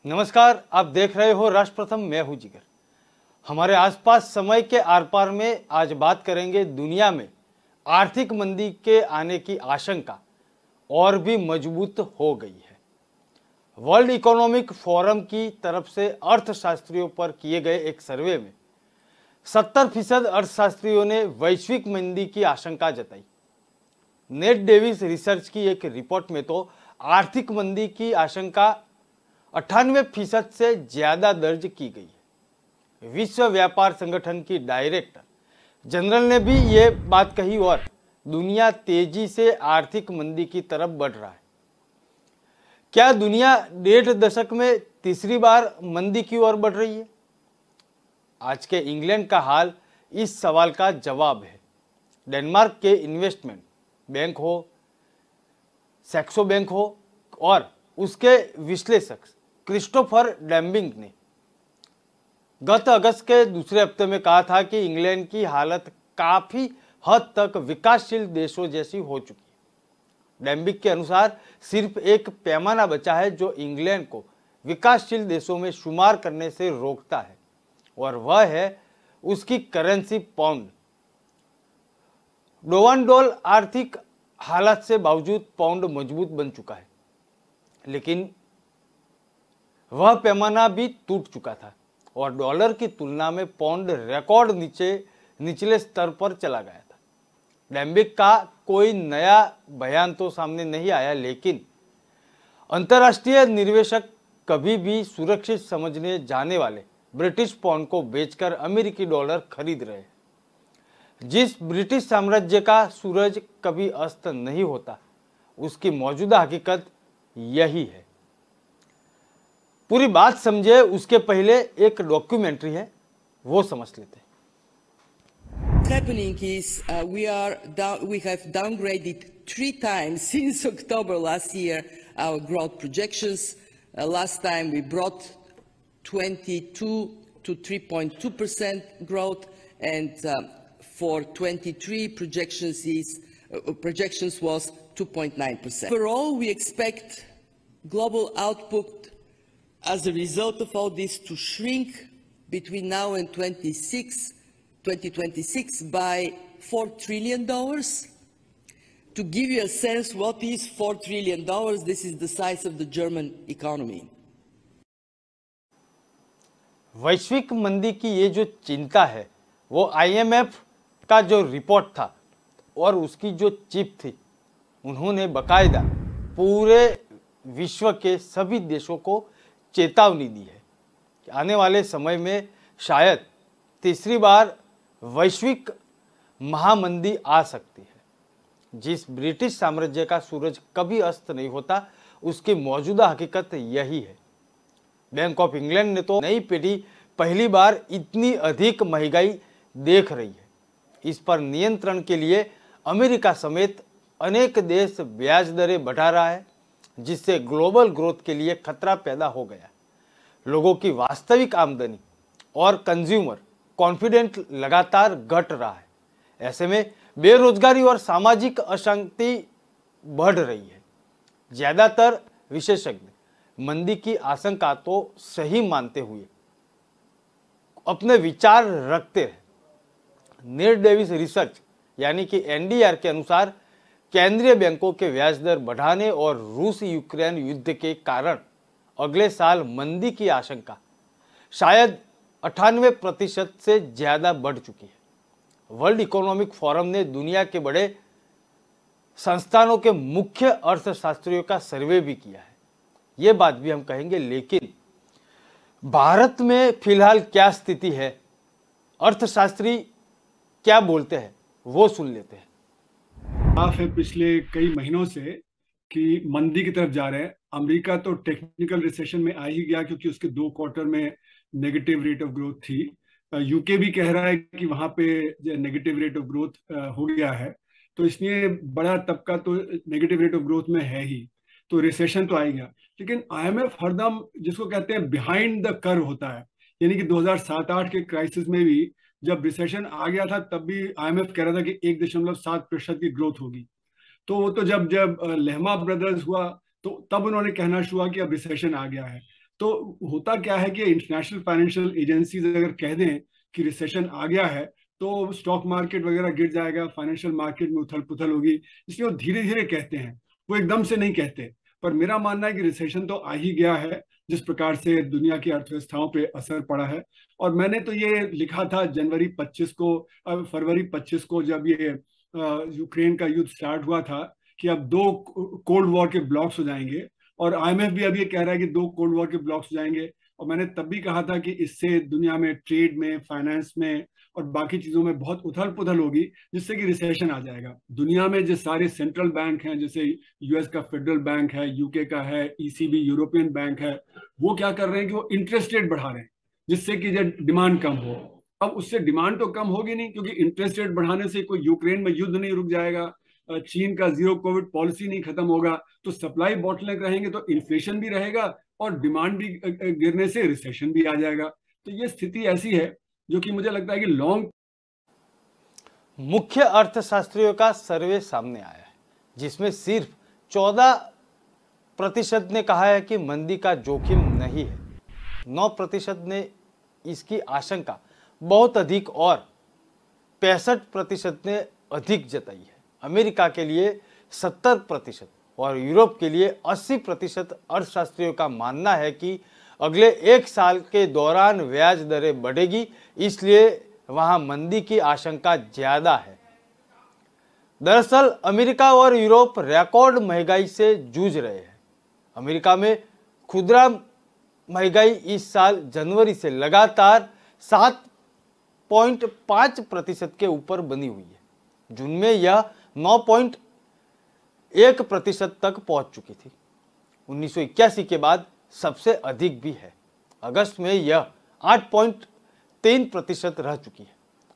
नमस्कार, आप देख रहे हो राष्ट्र प्रथम। मैं हूं जिगर। हमारे आसपास समय के आर पार में आज बात करेंगे दुनिया में आर्थिक मंदी के आने की आशंका और भी मजबूत हो गई है। वर्ल्ड इकोनॉमिक फोरम की तरफ से अर्थशास्त्रियों पर किए गए एक सर्वे में 70% अर्थशास्त्रियों ने वैश्विक मंदी की आशंका जताई। नेट डेविस रिसर्च की एक रिपोर्ट में तो आर्थिक मंदी की आशंका 98% से ज्यादा दर्ज की गई है। विश्व व्यापार संगठन की डायरेक्टर जनरल ने भी ये बात कही और दुनिया तेजी से आर्थिक मंदी की तरफ बढ़ रहा है। क्या दुनिया 1.5 दशक में तीसरी बार मंदी की ओर बढ़ रही है? आज के इंग्लैंड का हाल इस सवाल का जवाब है। डेनमार्क के इन्वेस्टमेंट बैंक हो, सैक्सो बैंक हो और उसके विश्लेषक क्रिस्टोफर डैम्बिंग ने गत अगस्त के दूसरे हफ्ते में कहा था कि इंग्लैंड की हालत काफी हद तक विकासशील देशों जैसी हो चुकी है। डैम्बिंग के अनुसार सिर्फ एक पैमाना बचा है जो इंग्लैंड को विकासशील देशों में शुमार करने से रोकता है और वह है उसकी करेंसी पाउंड। डोवांडोल आर्थिक हालात से बावजूद पाउंड मजबूत बन चुका है, लेकिन वह पैमाना भी टूट चुका था और डॉलर की तुलना में पाउंड रिकॉर्ड निचले स्तर पर चला गया था। डैम्बिक का कोई नया बयान तो सामने नहीं आया, लेकिन अंतर्राष्ट्रीय निवेशक कभी भी सुरक्षित समझने जाने वाले ब्रिटिश पाउंड को बेचकर अमेरिकी डॉलर खरीद रहे हैं। जिस ब्रिटिश साम्राज्य का सूरज कभी अस्त नहीं होता, उसकी मौजूदा हकीकत यही है। पूरी बात समझे उसके पहले एक डॉक्यूमेंट्री है, वो समझ लेते हैं। Happening is we have downgraded 3 times since October last year our growth projections. Last time we brought 22 to 3.2% growth, and for 23 projections was 2.9%. Overall, we expect global output as a result of all this to shrink between now and 2026 by $4 trillion. To give you a sense what is $4 trillion, this is the size of the German economy. वैश्विक मंदी की ये जो चिंता है वो IMF का जो रिपोर्ट था और उसकी जो चीफ थी, उन्होंने बकायदा पूरे विश्व के सभी देशों को चेतावनी दी है कि आने वाले समय में शायद तीसरी बार वैश्विक महामंदी आ सकती है। जिस ब्रिटिश साम्राज्य का सूरज कभी अस्त नहीं होता, उसकी मौजूदा हकीकत यही है। बैंक ऑफ इंग्लैंड ने तो नई पीढ़ी पहली बार इतनी अधिक महंगाई देख रही है। इस पर नियंत्रण के लिए अमेरिका समेत अनेक देश ब्याज दरें बढ़ा रहा है, जिससे ग्लोबल ग्रोथ के लिए खतरा पैदा हो गया। लोगों की वास्तविक आमदनी और कंज्यूमर कॉन्फिडेंस लगातार घट रहा है। ऐसे में बेरोजगारी और सामाजिक अशांति बढ़ रही है। ज्यादातर विशेषज्ञ मंदी की आशंका तो सही मानते हुए अपने विचार रखते हैं। नेट डेविस रिसर्च यानी कि NDR के अनुसार केंद्रीय बैंकों के ब्याज दर बढ़ाने और रूस यूक्रेन युद्ध के कारण अगले साल मंदी की आशंका शायद 98% से ज्यादा बढ़ चुकी है। वर्ल्ड इकोनॉमिक फोरम ने दुनिया के बड़े संस्थानों के मुख्य अर्थशास्त्रियों का सर्वे भी किया है। ये बात भी हम कहेंगे, लेकिन भारत में फिलहाल क्या स्थिति है, अर्थशास्त्री क्या बोलते हैं, वो सुन लेते हैं। साफ है पिछले कई महीनों से कि मंदी की तरफ जा रहे हैं। अमेरिका तो टेक्निकल रिसेशन में आ ही गया क्योंकि उसके 2 क्वार्टर में नेगेटिव रेट ऑफ ग्रोथ थी। यूके भी कह रहा है कि वहां पे नेगेटिव रेट ऑफ ग्रोथ हो गया है, तो इसलिए बड़ा तबका तो नेगेटिव रेट ऑफ ग्रोथ में है ही, तो रिसेशन तो आएगा। लेकिन IMF हरदम जिसको कहते हैं बिहाइंड द कर्व होता है, यानी कि 2007-8 के क्राइसिस में भी जब रिसेशन आ गया था तब भी IMF कह रहा था कि 1.7% की ग्रोथ होगी। तो वो तो जब लेहमा ब्रदर्स हुआ तो तब उन्होंने कहना शुरू हुआ कि अब रिसेशन आ गया है। तो होता क्या है कि इंटरनेशनल फाइनेंशियल एजेंसीज अगर कह दें कि रिसेशन आ गया है तो स्टॉक मार्केट वगैरह गिर जाएगा, फाइनेंशियल मार्केट में उथल पुथल होगी, इसलिए वो धीरे धीरे कहते हैं, वो एकदम से नहीं कहते। पर मेरा मानना है कि रिसेशन तो आ ही गया है, जिस प्रकार से दुनिया की अर्थव्यवस्थाओं पे असर पड़ा है। और मैंने तो ये लिखा था फरवरी 25 को जब ये यूक्रेन का युद्ध स्टार्ट हुआ था कि अब 2 कोल्ड वॉर के ब्लॉक्स हो जाएंगे, और आईएमएफ भी अब ये कह रहा है कि 2 कोल्ड वॉर के ब्लॉक्स हो जाएंगे। और मैंने तब भी कहा था कि इससे दुनिया में ट्रेड में, फाइनेंस में और बाकी चीजों में बहुत उथल पुथल होगी, जिससे कि रिसेशन आ जाएगा। दुनिया में जो सारे सेंट्रल बैंक हैं, जैसे यूएस का फेडरल बैंक है, यूके का है, ईसीबी यूरोपियन बैंक है, वो क्या कर रहे हैं कि वो इंटरेस्ट रेट बढ़ा रहे हैं, जिससे कि जो डिमांड कम हो। अब उससे डिमांड तो कम होगी नहीं, क्योंकि इंटरेस्ट रेट बढ़ाने से कोई यूक्रेन में युद्ध नहीं रुक जाएगा, चीन का जीरो कोविड पॉलिसी नहीं खत्म होगा, तो सप्लाई बॉटलनेक रहेंगे, तो इन्फ्लेशन भी रहेगा और डिमांड भी गिरने से रिसेशन भी आ जाएगा। तो ये स्थिति ऐसी है जो कि मुझे लगता है कि लॉन्ग। मुख्य अर्थशास्त्रियों का सर्वे सामने आया है, जिसमें सिर्फ 14% ने कहा है कि मंदी का जोखिम नहीं है, 9% ने इसकी आशंका बहुत अधिक और 65% ने अधिक जताई है। अमेरिका के लिए 70% और यूरोप के लिए 80% अर्थशास्त्रियों का मानना है कि अगले 1 साल के दौरान ब्याज दरें बढ़ेगी, इसलिए वहां मंदी की आशंका ज्यादा है। दरअसल अमेरिका और यूरोप रिकॉर्ड महंगाई से जूझ रहे हैं। अमेरिका में खुदरा महंगाई इस साल जनवरी से लगातार 7.5% के ऊपर बनी हुई है। जून में यह 9.1% तक पहुंच चुकी थी, 1981 के बाद सबसे अधिक भी है। अगस्त में यह 8.3% रह चुकी है।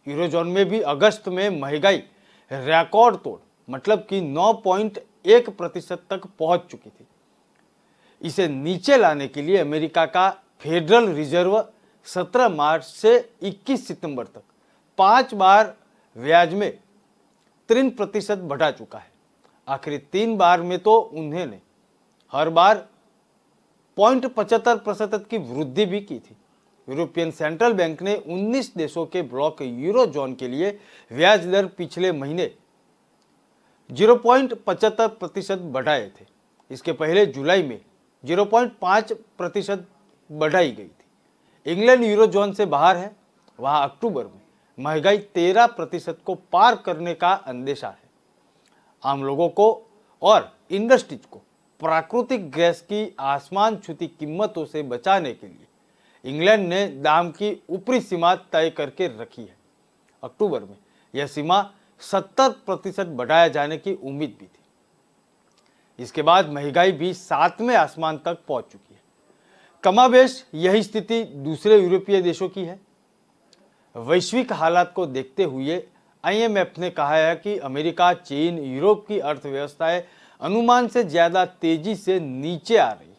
यूरोजोन में भी अगस्त में महंगाई रिकॉर्ड तोड़ मतलब कि 9.1% तक पहुंच चुकी थी। इसे नीचे लाने के लिए अमेरिका का फेडरल रिजर्व 17 मार्च से 21 सितंबर तक 5 बार ब्याज में 3% बढ़ा चुका है। आखिरी 3 बार में तो उन्होंने हर बार 0.75% की वृद्धि भी की थी। यूरोपियन सेंट्रल बैंक ने 19 देशों के ब्लॉक यूरोजोन के लिए ब्याज दर पिछले महीने 0.75% बढ़ाए थे। इसके पहले जुलाई में 0.5% बढ़ाई गई थी। इंग्लैंड यूरोजोन से बाहर है, वहां अक्टूबर में महंगाई 13% को पार करने का अंदेशा है। आम लोगों को और इंडस्ट्रीज को प्राकृतिक गैस की आसमान छूती कीमतों से बचाने के लिए इंग्लैंड ने दाम की ऊपरी सीमा तय करके रखी है। अक्टूबर में यह सीमा 70% बढ़ाया जाने की उम्मीद भी थी। इसके बाद महंगाई भी 7वें आसमान तक पहुंच चुकी है। कमाबेश यही स्थिति दूसरे यूरोपीय देशों की है। वैश्विक हालात को देखते हुए आईएमएफ ने कहा है कि अमेरिका, चीन, यूरोप की अर्थव्यवस्थाएं अनुमान से ज्यादा तेजी से नीचे आ रही है,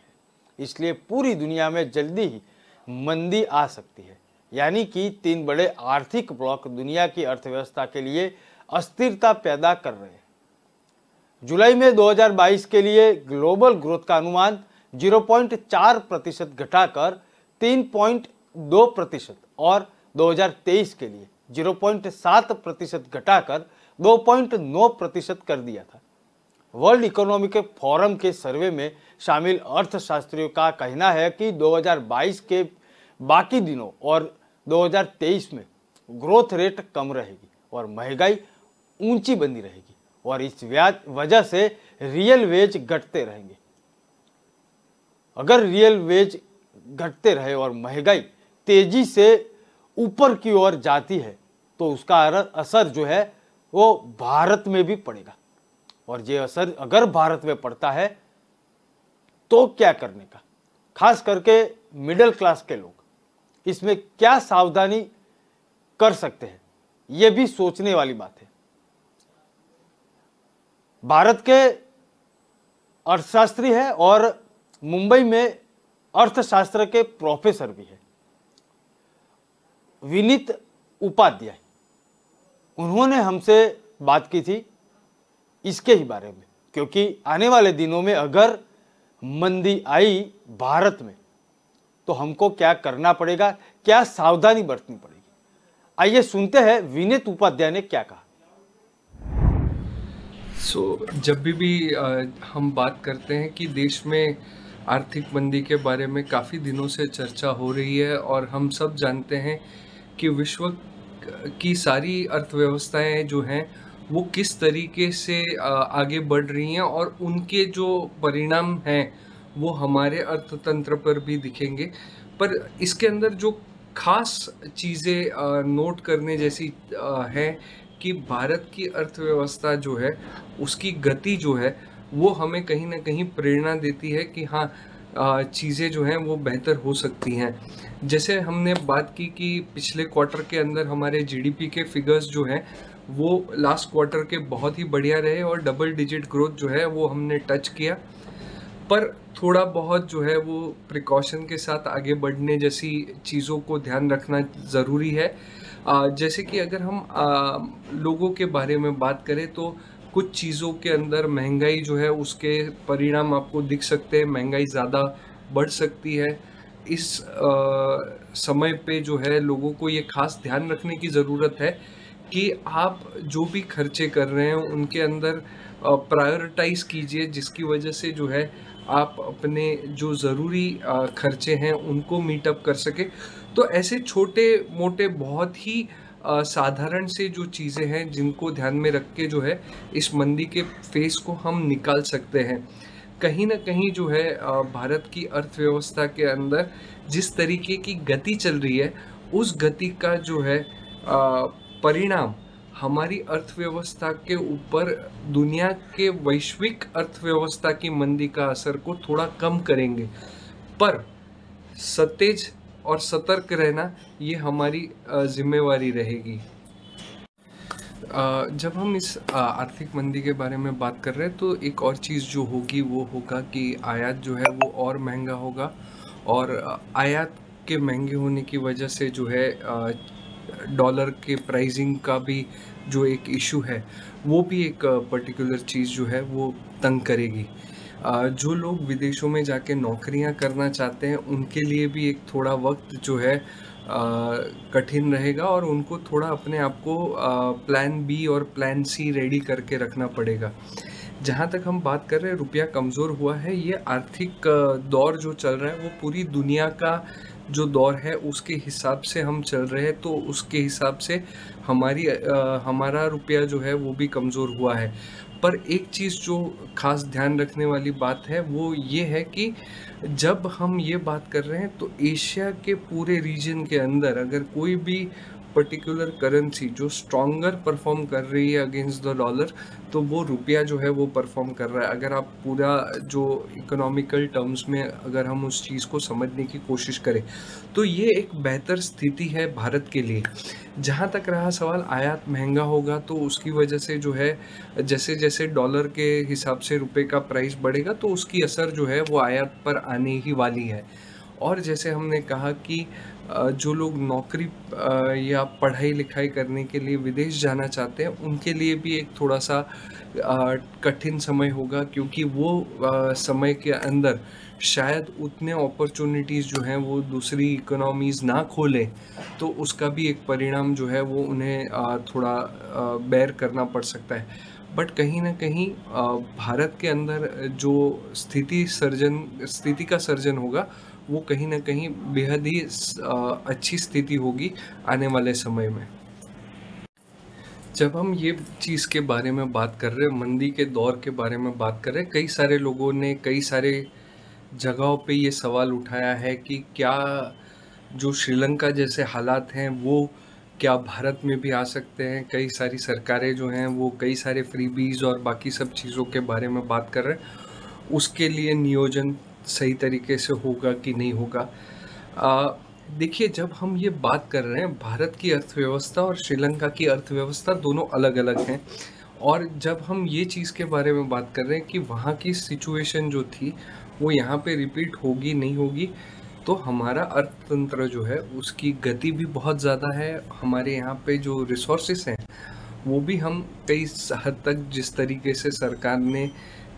इसलिए पूरी दुनिया में जल्दी ही मंदी आ सकती है। यानी कि 3 बड़े आर्थिक ब्लॉक दुनिया की अर्थव्यवस्था के लिए अस्थिरता पैदा कर रहे हैं। जुलाई में 2022 के लिए ग्लोबल ग्रोथ का अनुमान 0.4% घटाकर 3.2% और 2023 के लिए 0.7% घटाकर 2.9% कर दिया था। वर्ल्ड इकोनॉमिक फोरम के सर्वे में शामिल अर्थशास्त्रियों का कहना है कि 2022 के बाकी दिनों और 2023 में ग्रोथ रेट कम रहेगी और महंगाई ऊंची बनी रहेगी और इस वजह से रियल वेज घटते रहेंगे। अगर रियल वेज घटते रहे और महंगाई तेजी से ऊपर की ओर जाती है तो उसका असर जो है वो भारत में भी पड़ेगा, और ये असर अगर भारत में पड़ता है तो क्या करने का, खास करके मिडिल क्लास के लोग इसमें क्या सावधानी कर सकते हैं, ये भी सोचने वाली बात है। भारत के अर्थशास्त्री है और मुंबई में अर्थशास्त्र के प्रोफेसर भी है, विनीत उपाध्याय। उन्होंने हमसे बात की थी इसके ही बारे में, क्योंकि आने वाले दिनों में अगर मंदी आई भारत में तो हमको क्या करना पड़ेगा, क्या सावधानी बरतनी पड़ेगी। आइए सुनते हैं विनीत उपाध्याय ने क्या कहा। जब भी हम बात करते हैं कि देश में आर्थिक मंदी के बारे में काफ़ी दिनों से चर्चा हो रही है और हम सब जानते हैं कि विश्व की सारी अर्थव्यवस्थाएं जो हैं वो किस तरीके से आगे बढ़ रही हैं और उनके जो परिणाम हैं वो हमारे अर्थतंत्र पर भी दिखेंगे। पर इसके अंदर जो खास चीज़ें नोट करने जैसी है कि भारत की अर्थव्यवस्था जो है उसकी गति जो है वो हमें कहीं ना कहीं प्रेरणा देती है कि हाँ, चीज़ें जो हैं वो बेहतर हो सकती हैं। जैसे हमने बात की कि पिछले क्वार्टर के अंदर हमारे जीडीपी के फिगर्स जो हैं वो लास्ट क्वार्टर के बहुत ही बढ़िया रहे और डबल डिजिट ग्रोथ जो है वो हमने टच किया। पर थोड़ा बहुत जो है वो प्रिकॉशन के साथ आगे बढ़ने जैसी चीज़ों को ध्यान रखना ज़रूरी है। जैसे कि अगर हम लोगों के बारे में बात करें तो कुछ चीज़ों के अंदर महंगाई जो है उसके परिणाम आपको दिख सकते हैं, महंगाई ज़्यादा बढ़ सकती है। इस समय पे जो है लोगों को ये खास ध्यान रखने की ज़रूरत है कि आप जो भी खर्चे कर रहे हैं उनके अंदर प्रायोरिटाइज कीजिए, जिसकी वजह से जो है आप अपने जो ज़रूरी खर्चे हैं उनको मीटअप कर सके। तो ऐसे छोटे मोटे बहुत ही साधारण से जो चीज़ें हैं जिनको ध्यान में रख के जो है इस मंदी के फेस को हम निकाल सकते हैं। कहीं ना कहीं जो है भारत की अर्थव्यवस्था के अंदर जिस तरीके की गति चल रही है उस गति का जो है परिणाम हमारी अर्थव्यवस्था के ऊपर दुनिया के वैश्विक अर्थव्यवस्था की मंदी का असर को थोड़ा कम करेंगे। पर सतेज और सतर्क रहना ये हमारी जिम्मेवारी रहेगी। जब हम इस आर्थिक मंदी के बारे में बात कर रहे हैं तो एक और चीज़ जो होगी वो होगा कि आयात जो है वो और महंगा होगा और आयात के महंगे होने की वजह से जो है डॉलर के प्राइसिंग का भी जो एक इशू है वो भी एक पर्टिकुलर चीज़ जो है वो तंग करेगी। जो लोग विदेशों में जाके नौकरियां करना चाहते हैं उनके लिए भी एक थोड़ा वक्त जो है कठिन रहेगा और उनको थोड़ा अपने आप को प्लान बी और प्लान सी रेडी करके रखना पड़ेगा। जहाँ तक हम बात कर रहे हैं रुपया कमज़ोर हुआ है, ये आर्थिक दौर जो चल रहा है वो पूरी दुनिया का जो दौर है उसके हिसाब से हम चल रहे हैं, तो उसके हिसाब से हमारा रुपया जो है वो भी कमज़ोर हुआ है। पर एक चीज़ जो खास ध्यान रखने वाली बात है वो ये है कि जब हम ये बात कर रहे हैं तो एशिया के पूरे रीजन के अंदर अगर कोई भी पर्टिकुलर करेंसी जो स्ट्रॉन्गर परफॉर्म कर रही है अगेंस्ट द डॉलर तो वो रुपया जो है वो परफॉर्म कर रहा है। अगर आप पूरा जो इकोनॉमिकल टर्म्स में अगर हम उस चीज़ को समझने की कोशिश करें तो ये एक बेहतर स्थिति है भारत के लिए। जहाँ तक रहा सवाल आयात महंगा होगा तो उसकी वजह से जो है जैसे जैसे डॉलर के हिसाब से रुपए का प्राइस बढ़ेगा तो उसकी असर जो है वो आयात पर आने ही वाली है। और जैसे हमने कहा कि जो लोग नौकरी या पढ़ाई लिखाई करने के लिए विदेश जाना चाहते हैं उनके लिए भी एक थोड़ा सा कठिन समय होगा, क्योंकि वो समय के अंदर शायद उतने अपॉर्चुनिटीज़ जो हैं वो दूसरी इकोनॉमीज़ ना खोलें, तो उसका भी एक परिणाम जो है वो उन्हें थोड़ा बेयर करना पड़ सकता है। बट कहीं ना कहीं भारत के अंदर जो स्थिति का सर्जन होगा वो कहीं ना कहीं बेहद ही अच्छी स्थिति होगी आने वाले समय में। जब हम ये चीज़ के बारे में बात कर रहे हैं, मंदी के दौर के बारे में बात कर रहे हैं, कई सारे लोगों ने कई सारे जगहों पे ये सवाल उठाया है कि क्या जो श्रीलंका जैसे हालात हैं वो क्या भारत में भी आ सकते हैं। कई सारी सरकारें जो हैं वो कई सारे फ्रीबीज और बाकी सब चीज़ों के बारे में बात कर रहे हैं, उसके लिए नियोजन सही तरीके से होगा कि नहीं होगा। देखिए, जब हम ये बात कर रहे हैं भारत की अर्थव्यवस्था और श्रीलंका की अर्थव्यवस्था दोनों अलग अलग हैं, और जब हम ये चीज़ के बारे में बात कर रहे हैं कि वहाँ की सिचुएशन जो थी वो यहाँ पे रिपीट होगी नहीं होगी, तो हमारा अर्थतंत्र जो है उसकी गति भी बहुत ज़्यादा है। हमारे यहाँ पे जो रिसोर्सेस हैं वो भी हम कई हद तक जिस तरीके से सरकार ने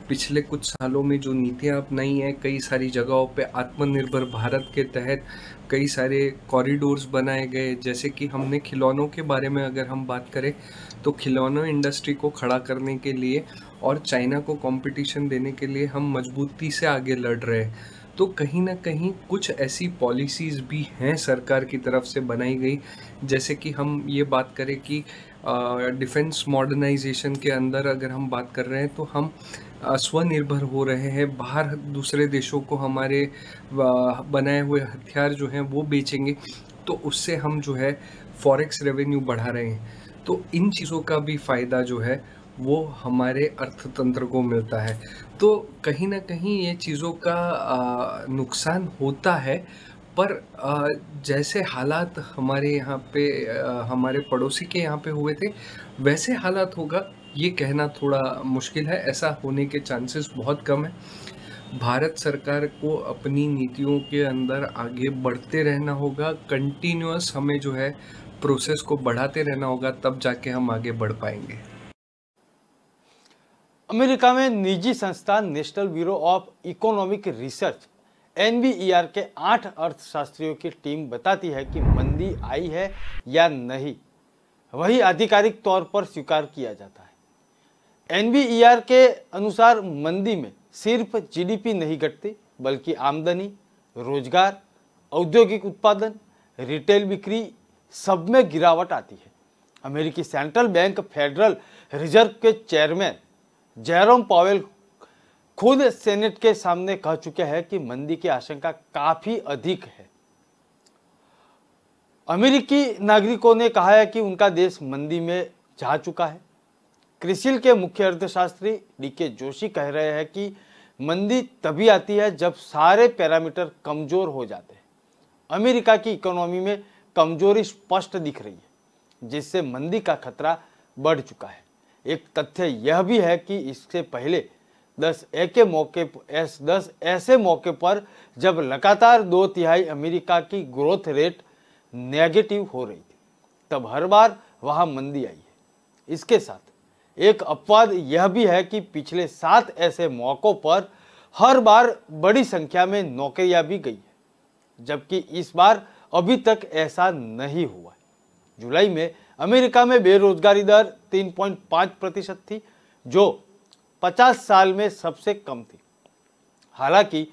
पिछले कुछ सालों में जो नीतियां अपनाई हैं, कई सारी जगहों पे आत्मनिर्भर भारत के तहत कई सारे कॉरिडोर्स बनाए गए। जैसे कि हमने खिलौनों के बारे में अगर हम बात करें तो खिलौनों इंडस्ट्री को खड़ा करने के लिए और चाइना को कंपटीशन देने के लिए हम मजबूती से आगे लड़ रहे हैं। तो कहीं ना कहीं कुछ ऐसी पॉलिसीज़ भी हैं सरकार की तरफ से बनाई गई। जैसे कि हम ये बात करें कि डिफेंस मॉडर्नाइजेशन के अंदर अगर हम बात कर रहे हैं तो हम स्वनिर्भर हो रहे हैं। बाहर दूसरे देशों को हमारे बनाए हुए हथियार जो हैं वो बेचेंगे, तो उससे हम जो है फॉरेक्स रेवेन्यू बढ़ा रहे हैं। तो इन चीज़ों का भी फ़ायदा जो है वो हमारे अर्थतंत्र को मिलता है। तो कहीं ना कहीं ये चीज़ों का नुकसान होता है, पर जैसे हालात हमारे यहाँ पे हमारे पड़ोसी के यहाँ पे हुए थे वैसे हालात होगा ये कहना थोड़ा मुश्किल है। ऐसा होने के चांसेस बहुत कम है। भारत सरकार को अपनी नीतियों के अंदर आगे बढ़ते रहना होगा, कंटिन्यूअस हमें जो है प्रोसेस को बढ़ाते रहना होगा, तब जाके हम आगे बढ़ पाएंगे। अमेरिका में निजी संस्थान national bureau of economic research NBER के 8 अर्थशास्त्रियों की टीम बताती है कि मंदी आई है या नहीं, वही आधिकारिक तौर पर स्वीकार किया जाता है। NBER के अनुसार मंदी में सिर्फ GDP नहीं घटती, बल्कि आमदनी, रोजगार, औद्योगिक उत्पादन, रिटेल बिक्री सब में गिरावट आती है। अमेरिकी सेंट्रल बैंक फेडरल रिजर्व के चेयरमैन जेरोम पावेल खुद सेनेट के सामने कह चुके हैं कि मंदी की आशंका काफी अधिक है। अमेरिकी नागरिकों ने कहा है कि उनका देश मंदी में जा चुका है। क्रिसिल के मुख्य अर्थशास्त्री DK जोशी कह रहे हैं कि मंदी तभी आती है जब सारे पैरामीटर कमजोर हो जाते हैं। अमेरिका की इकोनॉमी में कमजोरी स्पष्ट दिख रही है, जिससे मंदी का खतरा बढ़ चुका है। एक तथ्य यह भी है कि इससे पहले 10 ऐसे मौके पर जब लगातार 2/3 अमेरिका की ग्रोथ रेट नेगेटिव हो रही थी, तब हर बार वहां मंदी आई है। इसके साथ एक अपवाद यह भी है कि पिछले 7 ऐसे मौकों पर हर बार बड़ी संख्या में नौकरियां भी गई है, जबकि इस बार अभी तक ऐसा नहीं हुआ है। जुलाई में अमेरिका में बेरोजगारी दर 3.5% थी, जो 50 साल में सबसे कम थी। हालांकि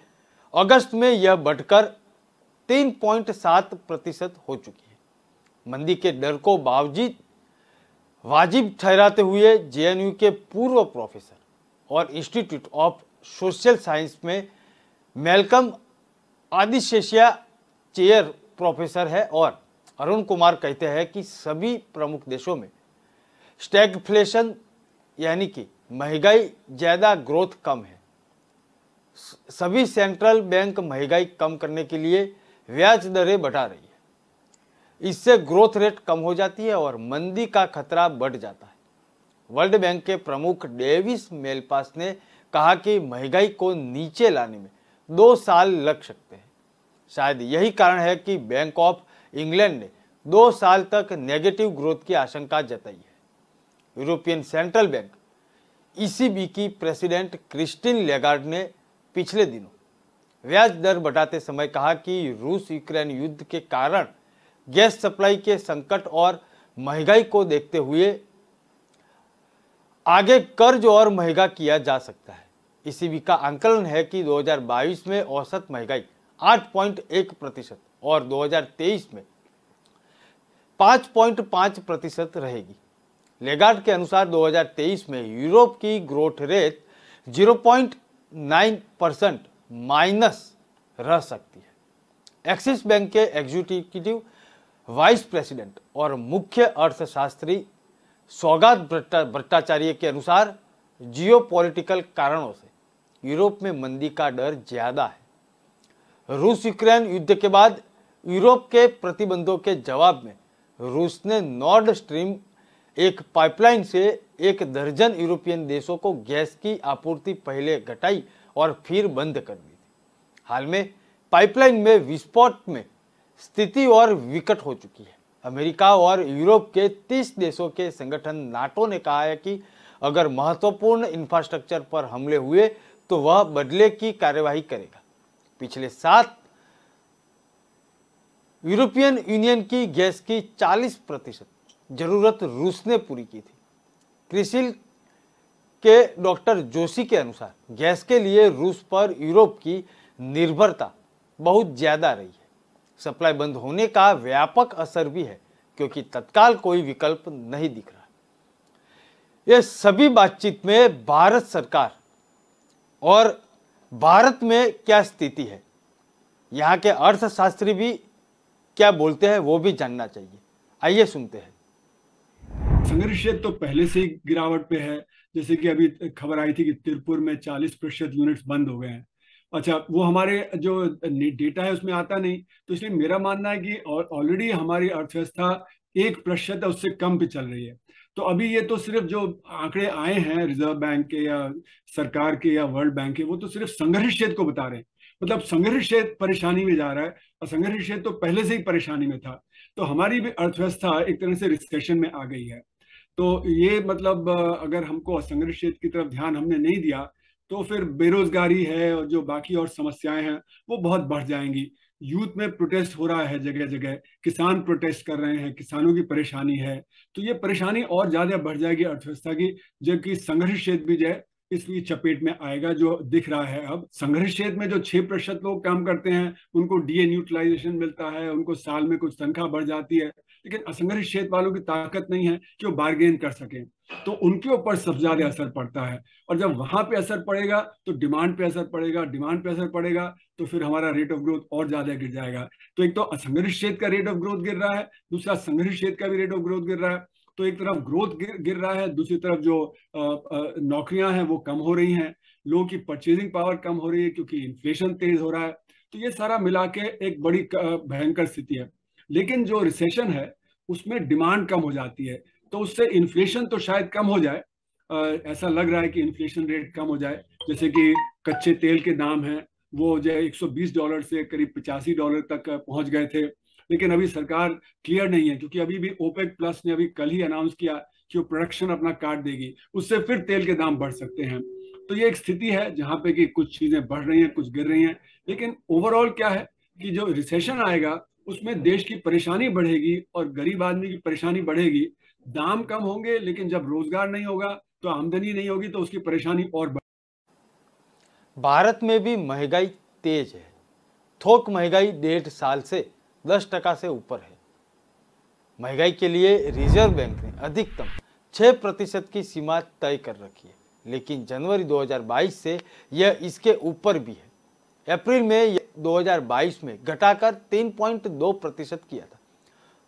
अगस्त में यह बढ़कर 3.7% हो चुकी है। मंदी के डर को वाजिब ठहराते हुए JNU के पूर्व प्रोफेसर और इंस्टीट्यूट ऑफ सोशल साइंस में मेलकम आदिशेषिया चेयर प्रोफेसर है और अरुण कुमार कहते हैं कि सभी प्रमुख देशों में स्टैगफ्लेशन यानी कि महंगाई ज्यादा, ग्रोथ कम है। सभी सेंट्रल बैंक महंगाई कम करने के लिए ब्याज दरें बढ़ा रही है। इससे ग्रोथ रेट कम हो जाती है और मंदी का खतरा बढ़ जाता है। वर्ल्ड बैंक के प्रमुख डेविस मेलपास ने कहा कि महंगाई को नीचे लाने में 2 साल लग सकते हैं। शायद यही कारण है कि बैंक ऑफ इंग्लैंड ने 2 साल तक नेगेटिव ग्रोथ की आशंका जताई है। यूरोपियन सेंट्रल बैंक ECB की प्रेसिडेंट क्रिस्टीन लेगार्ड ने पिछले दिनों ब्याज दर बढ़ाते समय कहा कि रूस यूक्रेन युद्ध के कारण गैस सप्लाई के संकट और महंगाई को देखते हुए आगे कर्ज और महंगा किया जा सकता है। ECB का आंकलन है कि 2022 में औसत महंगाई 8.1% और 2023 में 5.5% रहेगी। लेगार्ड के अनुसार 2023 में यूरोप की ग्रोथ रेट 0.9% माइनस रह सकती है। एक्सिस बैंक के एग्जीक्यूटिव वाइस प्रेसिडेंट और मुख्य अर्थशास्त्री सौगात भट्टाचार्य के अनुसार जियोपॉलिटिकल कारणों से यूरोप में मंदी का डर ज्यादा है। रूस यूक्रेन युद्ध के बाद यूरोप के प्रतिबंधों के जवाब में रूस ने नॉर्ड स्ट्रीम एक पाइपलाइन से 1 दर्जन यूरोपियन देशों को गैस की आपूर्ति पहले घटाई और फिर बंद कर दी थी। हाल में पाइपलाइन में विस्फोट में स्थिति और विकट हो चुकी है। अमेरिका और यूरोप के 30 देशों के संगठन नाटो ने कहा है कि अगर महत्वपूर्ण इंफ्रास्ट्रक्चर पर हमले हुए तो वह बदले की कार्यवाही करेगा। पिछले 7 यूरोपियन यूनियन की गैस की 40% जरूरत रूस ने पूरी की थी। क्रिसिल के डॉक्टर जोशी के अनुसार गैस के लिए रूस पर यूरोप की निर्भरता बहुत ज्यादा रही है। सप्लाई बंद होने का व्यापक असर भी है क्योंकि तत्काल कोई विकल्प नहीं दिख रहा। ये सभी बातचीत में भारत सरकार और भारत में क्या स्थिति है, यहाँ के अर्थशास्त्री भी क्या बोलते हैं वो भी जानना चाहिए। आइए सुनते हैं। संघर्ष क्षेत्र तो पहले से ही गिरावट पे है। जैसे कि अभी खबर आई थी कि तिरुपुर में 40% यूनिट्स बंद हो गए हैं। अच्छा, वो हमारे जो डेटा है उसमें आता नहीं, तो इसलिए मेरा मानना है कि ऑलरेडी हमारी अर्थव्यवस्था 1% उससे कम पे चल रही है। तो अभी ये तो सिर्फ जो आंकड़े आए हैं रिजर्व बैंक के या सरकार के या वर्ल्ड बैंक के, वो तो सिर्फ संघर्ष क्षेत्र को बता रहे हैं। मतलब संघर्ष क्षेत्र परेशानी में जा रहा है और संघर्ष क्षेत्र तो पहले से ही परेशानी में था। तो हमारी भी अर्थव्यवस्था एक तरह से रिसेशन में आ गई है। तो ये मतलब अगर हमको संघर्ष क्षेत्र की तरफ ध्यान हमने नहीं दिया तो फिर बेरोजगारी है और जो बाकी और समस्याएं हैं वो बहुत बढ़ जाएंगी। यूथ में प्रोटेस्ट हो रहा है जगह जगह, किसान प्रोटेस्ट कर रहे हैं, किसानों की परेशानी है। तो ये परेशानी और ज्यादा बढ़ जाएगी अर्थव्यवस्था की, जबकि संघर्ष क्षेत्र भी जो है इसकी चपेट में आएगा, जो दिख रहा है। अब संघर्ष क्षेत्र में जो 6% लोग काम करते हैं उनको डीए न्यूट्रलाइजेशन मिलता है, उनको साल में कुछ तनख्वाह बढ़ जाती है, लेकिन असंगठित क्षेत्र वालों की ताकत नहीं है कि वो बार्गेन कर सकें, तो उनके ऊपर सबसे ज्यादा असर पड़ता है। और जब वहां पे असर पड़ेगा तो डिमांड पे असर पड़ेगा, डिमांड पे असर पड़ेगा तो फिर हमारा रेट ऑफ ग्रोथ और ज्यादा गिर जाएगा। तो एक तो असंगठित क्षेत्र का रेट ऑफ ग्रोथ गिर रहा है, दूसरा संगठित क्षेत्र का भी रेट ऑफ ग्रोथ गिर रहा है। तो एक तरफ ग्रोथ गिर रहा है, दूसरी तरफ जो नौकरियां हैं वो कम हो रही हैं, लोगों की परचेजिंग पावर कम हो रही है क्योंकि इन्फ्लेशन तेज हो रहा है। तो ये सारा मिला के एक बड़ी भयंकर स्थिति है। लेकिन जो रिसेशन है उसमें डिमांड कम हो जाती है, तो उससे इन्फ्लेशन तो शायद कम हो जाए। ऐसा लग रहा है कि इन्फ्लेशन रेट कम हो जाए। जैसे कि कच्चे तेल के दाम हैं वो जो $120 से करीब $85 तक पहुंच गए थे, लेकिन अभी सरकार क्लियर नहीं है क्योंकि अभी भी ओपेक प्लस ने अभी कल ही अनाउंस किया कि वो प्रोडक्शन अपना काट देगी, उससे फिर तेल के दाम बढ़ सकते हैं। तो ये एक स्थिति है जहां पे कि कुछ चीजें बढ़ रही हैं, कुछ गिर रही हैं। लेकिन ओवरऑल क्या है कि जो रिसेशन आएगा उसमें देश की परेशानी बढ़ेगी और गरीब आदमी की परेशानी बढ़ेगी। दाम कम होंगे लेकिन जब रोजगार नहीं होगा तो आमदनी नहीं होगी तो उसकी परेशानी और भारत में भी महंगाई तेज है। थोक महंगाई 1.5 साल से 10% से ऊपर है। महंगाई के लिए रिजर्व बैंक ने अधिकतम 6% की सीमा तय कर रखी है, लेकिन जनवरी 2022 से यह इसके ऊपर भी है। अप्रैल में 2022 में घटाकर 3.2% किया था।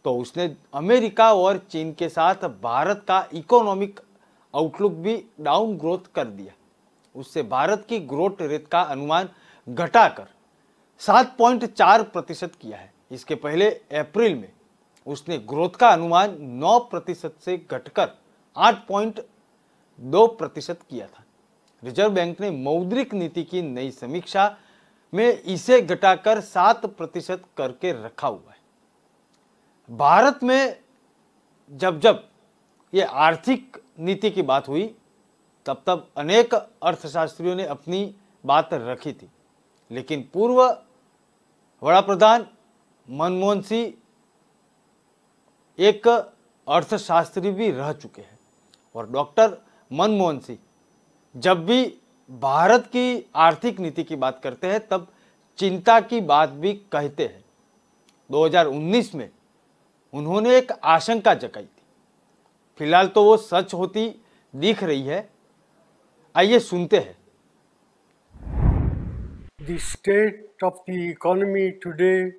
तो उसने अमेरिका और चीन के साथ भारत का इकोनॉमिक आउटलुक भी डाउन ग्रोथ कर दिया। उससे भारत की ग्रोथ रेट का अनुमान घटाकर 7.4% किया है। इसके पहले अप्रैल में उसने ग्रोथ का अनुमान 9% से घटकर 8.2% किया था। रिजर्व बैंक ने मौद्रिक नीति की नई समीक्षा में इसे घटाकर 7% करके रखा हुआ है। भारत में जब ये आर्थिक नीति की बात हुई तब अनेक अर्थशास्त्रियों ने अपनी बात रखी थी, लेकिन पूर्व वड़ा प्रधान मनमोहन सिंह एक अर्थशास्त्री भी रह चुके हैं और डॉक्टर मनमोहन सिंह जब भी भारत की आर्थिक नीति की बात करते हैं तब चिंता की बात भी कहते हैं। 2019 में उन्होंने एक आशंका जताई थी, फिलहाल तो वो सच होती दिख रही है। आइए सुनते हैं। The state of the economy today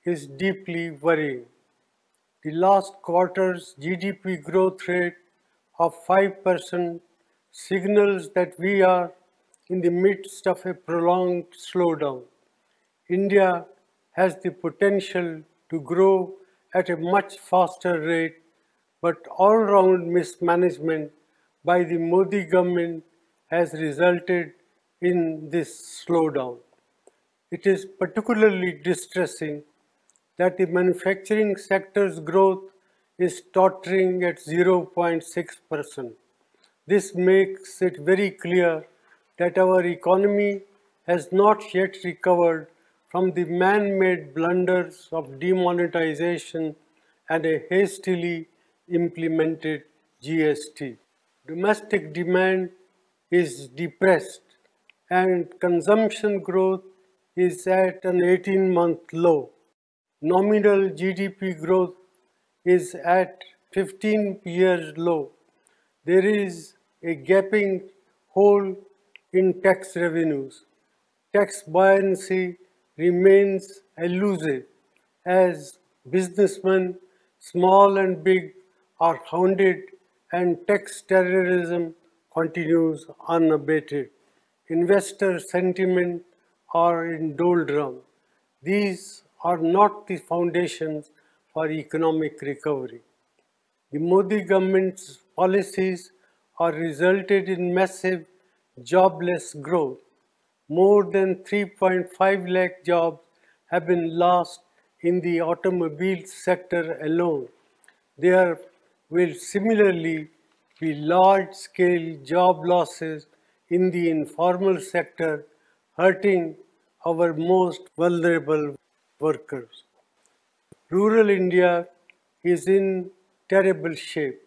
is deeply worrying. The last quarter's GDP growth rate of 5% signals that we are in the midst of a prolonged slowdown. India has the potential to grow at a much faster rate, but all-round mismanagement by the Modi government has resulted in this slowdown. It is particularly distressing that the manufacturing sector's growth is tottering at 0.6%. This makes it very clear that our economy has not yet recovered from the man-made blunders of demonetization and a hastily implemented GST. Domestic demand is depressed and consumption growth is at an 18-month low. Nominal GDP growth is at 15-year low. There is a gaping hole in tax revenues. Tax buoyancy remains elusive as businessmen, small and big, are hounded and tax terrorism continues unabated. Investor sentiment are in doldrum. These are not the foundations for economic recovery. The Modi government's policies are resulted in massive jobless growth. More than 3.5 lakh jobs have been lost in the automobile sector alone. There will similarly be large-scale job losses in the informal sector, hurting our most vulnerable workers. Rural India is in terrible shape.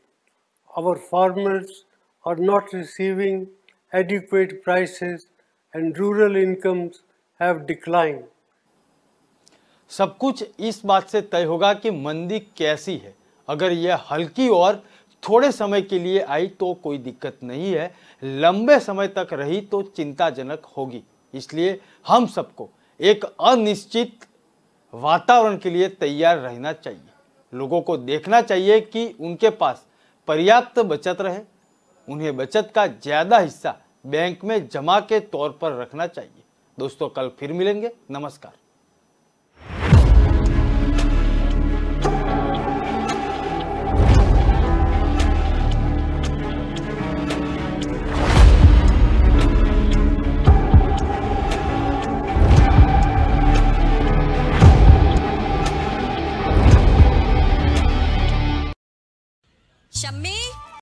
Our farmers are not receiving adequate prices and rural incomes have declined. सब कुछ इस बात से तय होगा कि मंदी कैसी है। अगर यह हल्की और थोड़े समय के लिए आई तो कोई दिक्कत नहीं है, लंबे समय तक रही तो चिंताजनक होगी। इसलिए हम सबको एक अनिश्चित वातावरण के लिए तैयार रहना चाहिए। लोगों को देखना चाहिए कि उनके पास पर्याप्त बचत रहे। उन्हें बचत का ज़्यादा हिस्सा बैंक में जमा के तौर पर रखना चाहिए। दोस्तों, कल फिर मिलेंगे। नमस्कार।